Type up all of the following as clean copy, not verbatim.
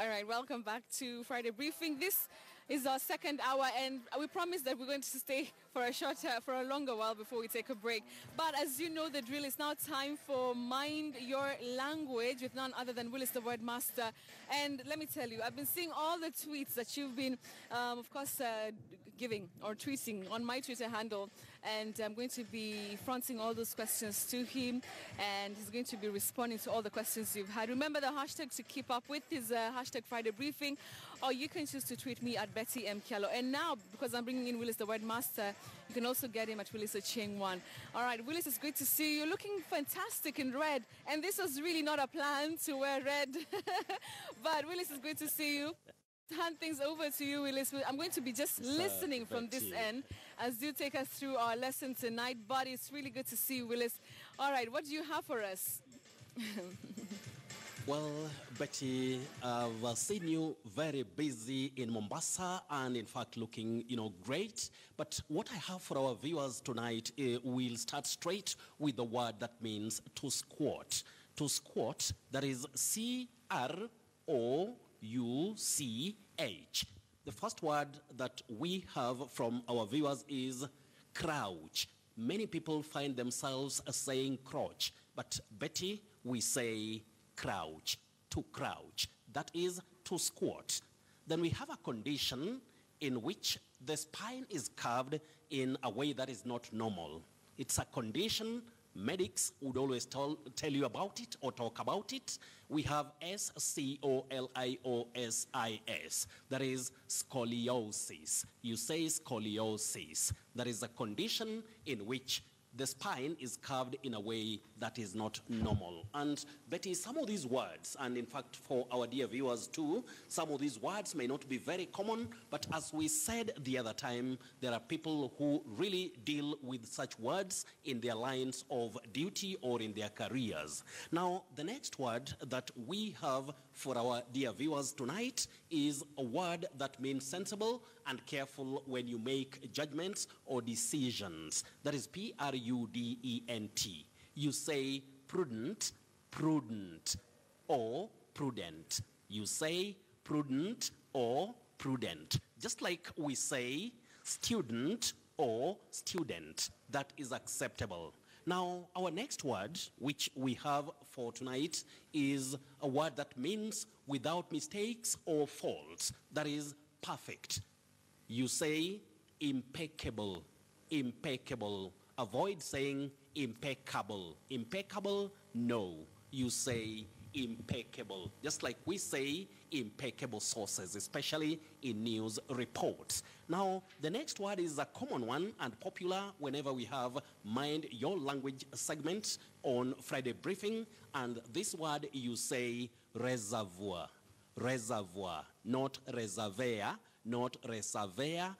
All right, welcome back to Friday Briefing. This is our second hour, and we promise that we're going to stay for a longer while before we take a break. But as you know the drill, it's now time for Mind Your Language with none other than Willis, the Word Master. And let me tell you, I've been seeing all the tweets that you've been, of course, giving or tweeting on my Twitter handle, and I'm going to be fronting all those questions to him, and he's going to be responding to all the questions you've had. Remember, the hashtag to keep up with is hashtag Friday Briefing, or you can choose to tweet me at Betty M. Kialo. And now, because I'm bringing in Willis, the Word Master, you can also get him at Willis Ochieng 1. All right, Willis, it's great to see you. You're looking fantastic in red, and this was really not a plan to wear red. But Willis, it's great to see you. Hand things over to you, Willis. I'm going to be just listening from this end as you take us through our lesson tonight. But it's really good to see you, Willis. All right, what do you have for us? Well, Betty, I've seen you very busy in Mombasa and, in fact, looking, great. But what I have for our viewers tonight, we'll start straight with the word that means to squat. To squat, that is C-R-O-U-C-H. The first word that we have from our viewers is crouch. Many people find themselves saying crouch, but Betty, we say crouch, to crouch. That is to squat. Then we have a condition in which the spine is curved in a way that is not normal. It's a condition. Medics would always tell you about it or talk about it. We have scoliosis. That is scoliosis. You say scoliosis. That is a condition in which the spine is curved in a way that is not normal. And Betty, some of these words, and in fact for our dear viewers too, some of these words may not be very common, but as we said the other time, there are people who really deal with such words in their lines of duty or in their careers. Now, the next word that we have for our dear viewers tonight is a word that means sensible and careful when you make judgments or decisions. That is Prudent. You say prudent, prudent, or prudent. You say prudent or prudent. Just like we say student or student. That is acceptable. Now, our next word, which we have for tonight, is a word that means without mistakes or faults. That is perfect. You say impeccable, impeccable. Avoid saying impeccable. Impeccable, no. You say impeccable. Just like we say impeccable sources, especially in news reports. Now, the next word is a common one and popular whenever we have Mind Your Language segment on Friday Briefing. And this word you say reservoir. Reservoir, not reservoir, not reservoir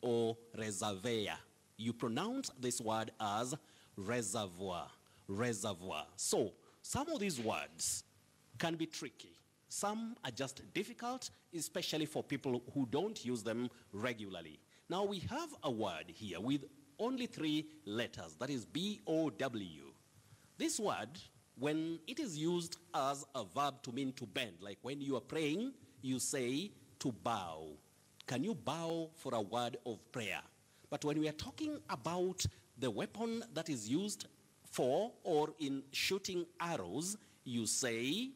or reservoir. You pronounce this word as reservoir, reservoir. So, some of these words can be tricky. Some are just difficult, especially for people who don't use them regularly. Now, we have a word here with only 3 letters, that is B-O-W. This word, when it is used as a verb to mean to bend, like when you are praying, you say to bow. Can you bow for a word of prayer? But when we are talking about the weapon that is used for or in shooting arrows, you say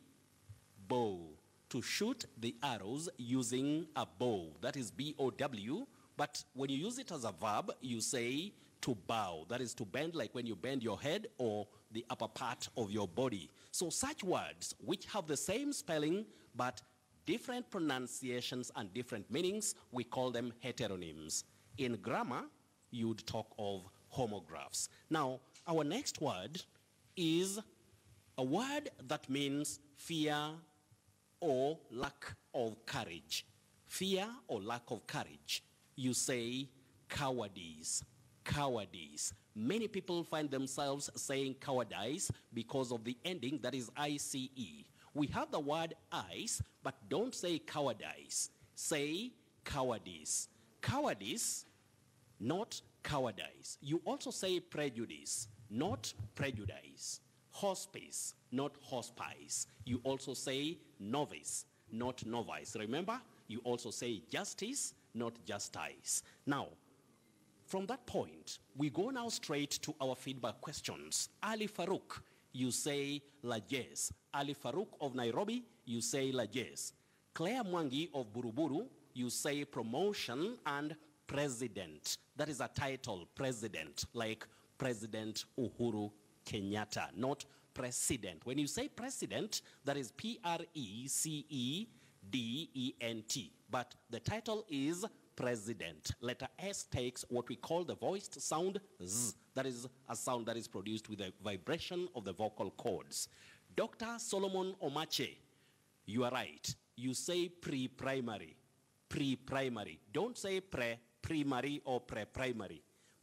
bow. To shoot the arrows using a bow. That is B-O-W. But when you use it as a verb, you say to bow. That is to bend, like when you bend your head or the upper part of your body. So such words which have the same spelling but different pronunciations and different meanings, we call them heteronyms. In grammar, you'd talk of homographs. Now, our next word is a word that means fear or lack of courage. Fear or lack of courage. You say cowardice. Cowardice. Many people find themselves saying cowardice because of the ending that is I-C-E. We have the word ice, but don't say cowardice. Say cowardice. Cowardice, not cowardice. You also say prejudice, not prejudice. Hospice, not hospice. You also say novice. not novice. Remember, you also say justice, not justice. Now, from that point, we go now straight to our feedback questions. Ali Farouk, you say Lajes. Ali Farouk of Nairobi, you say Lajes. Claire Mwangi of Buruburu, you say promotion and president. That is a title, president, like President Uhuru Kenyatta, not president. When you say president, that is President. But the title is president. Letter S takes what we call the voiced sound Z. That is a sound that is produced with the vibration of the vocal cords. Dr. Solomon Omache, you are right. You say pre-primary. Pre-primary. Don't say pre-primary or pre-primary.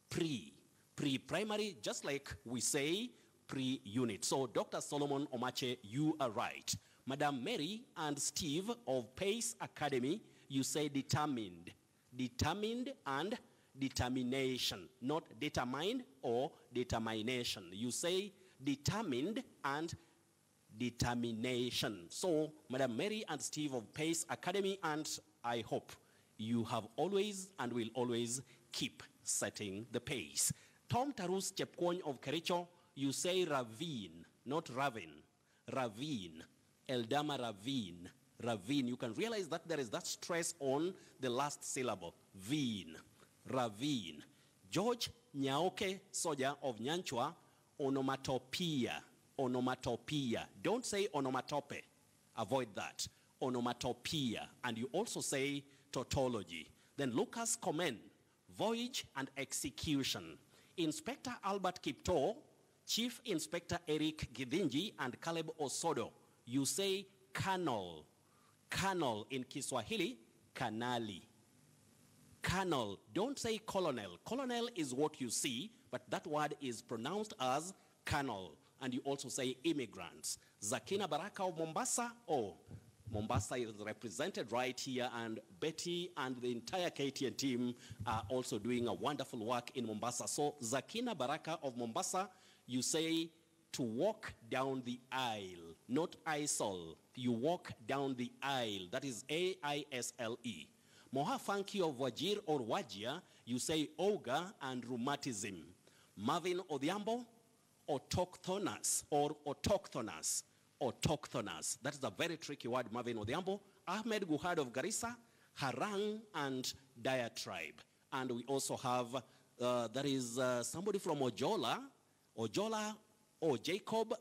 Pre-primary, just like we say pre-unit. So Dr. Solomon Omache, you are right. Madam Mary and Steve of Pace Academy, you say determined. Determined and determination, not determined or determination. You say determined and determination. So, Madam Mary and Steve of Pace Academy, and I hope you have always and will always keep setting the pace. Tom Tarus Chepkwony of Kericho, you say ravine, not ravine. Ravine. Eldama ravine. Ravine. You can realize that there is that stress on the last syllable. Veen. Ravine. George Nyaoke Soja of Nyanchwa, onomatopoeia. Onomatopoeia. Don't say onomatope. Avoid that. Onomatopoeia. And you also say tautology. Then Lucas Komen, voyage and execution. Inspector Albert Kipto, Chief Inspector Eric Gidinji, and Caleb Osodo, you say canal. Canal in Kiswahili, kanali. Canal, don't say colonel. Colonel is what you see, but that word is pronounced as canal. And you also say immigrants. Zakina Baraka of Mombasa, Mombasa is represented right here, and Betty and the entire KTN team are also doing a wonderful work in Mombasa. So Zakina Baraka of Mombasa, you say to walk down the aisle, not aisle. You walk down the aisle. That is A-I-S-L-E. Moha Funky of Wajir or Wajia, you say ogre and rheumatism. Marvin Odhiambo, autochthonous or autochthonous. Autochthonous. That is a very tricky word, Marvin Odhiambo. Ahmed Guhad of Garissa, harang and diatribe. And we also have, there is somebody from Ojola, or Jacob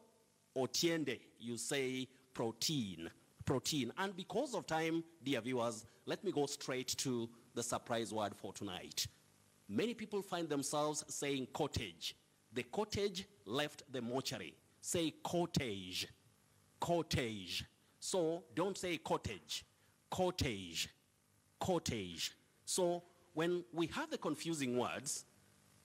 Otiende. You say protein. Protein. And because of time, dear viewers, let me go straight to the surprise word for tonight. Many people find themselves saying cottage. The cottage left the mortuary. Say cottage. Cottage. So don't say cottage. Cottage. Cottage. So when we have the confusing words,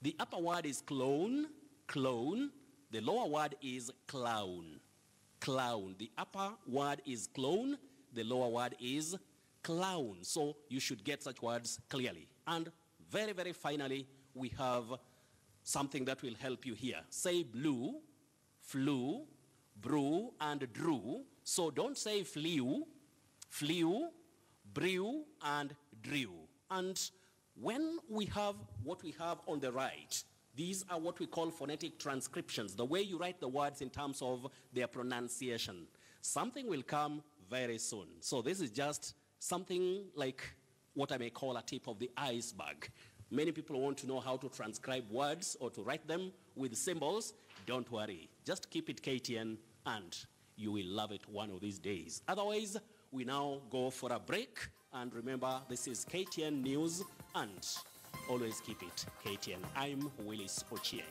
the upper word is clone, clone. The lower word is clown. Clown. The upper word is clone. The lower word is clown. So you should get such words clearly. And very, very finally, we have something that will help you here. Say blue, flew, brew, and drew. So don't say flew, brew, and drew. And when we have what we have on the right, these are what we call phonetic transcriptions, the way you write the words in terms of their pronunciation. Something will come very soon. So this is just something like what I may call a tip of the iceberg. Many people want to know how to transcribe words or to write them with symbols. Don't worry. Just keep it KTN and you will love it one of these days. Otherwise, we now go for a break. And remember, this is KTN News, and always keep it KTN. I'm Willis Ochieng.